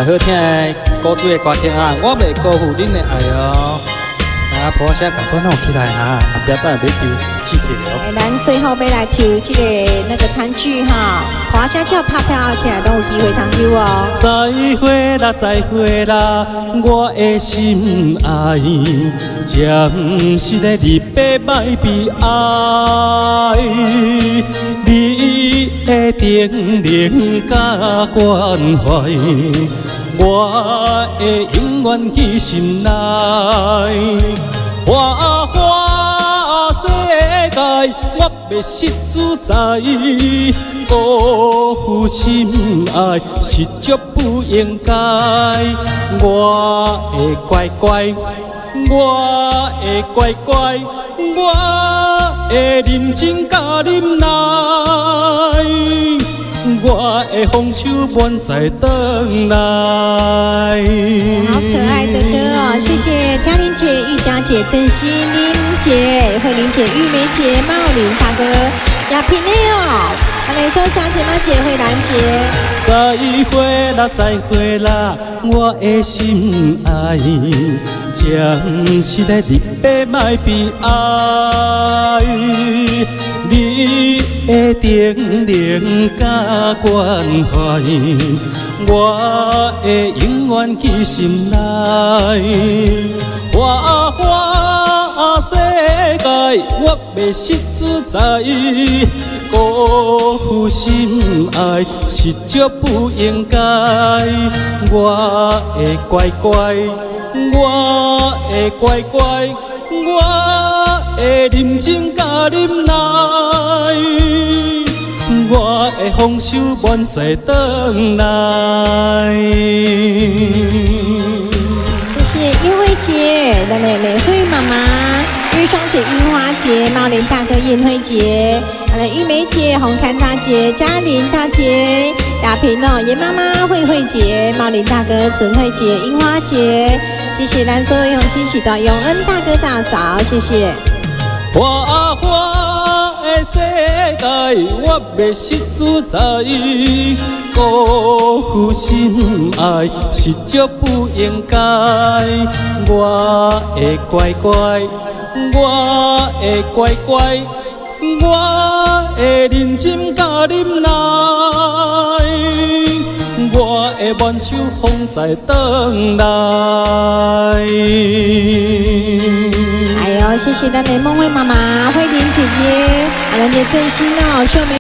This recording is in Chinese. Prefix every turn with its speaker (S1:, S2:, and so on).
S1: 好听的歌曲的歌曲啊，我袂辜负恁的爱哦。啊，婆声赶快弄起来哈，不要等下被丢弃去了。
S2: 咱最后要来抽这个那个餐具哈，花香叫拍票起来都有机会通抽哦。
S1: 再会啦，再会啦，我的心爱，这不是咧离别歹悲哀，你的定能甲关怀，我会永远记心内。花花世界，我要失自在。辜负心爱是足不应该。我会乖乖，我会乖乖，我会认真甲忍耐。我会放手满载回来。
S2: 好可爱的歌哦！谢谢嘉玲姐、玉佳姐、郑熙玲姐、慧玲姐、玉梅姐、茂林大哥、亚平内哦，还来说小姐、妈姐、慧兰姐。
S1: 再会啦，再会啦，我的心爱，这不是咧离别歹悲哀，你的定能甲关怀，我会永远记心内。花花世界，我要失自在。辜负心爱是足不应该，我会乖乖，我会乖乖，我会认真甲忍耐，我会放手满载回来。
S2: 谢谢叶慧姐、咱的美惠妈妈、玉双姐、樱花姐、茂林大哥、燕慧姐。玉梅姐、红磡大姐、嘉玲大姐、亚萍哦、严妈妈、慧慧姐、茂林大哥、陈慧姐、樱花姐，谢谢咱所有用亲戚的永恩大哥大嫂，谢谢。
S1: 花花的世界，我要失自在，辜负心爱是足不应该，我会乖乖，我会乖乖。我会认真甲忍耐，我会满手风采回来。
S2: 哎呦，谢谢咱的梦慧妈妈、慧玲姐姐，咱的真心哦，秀梅。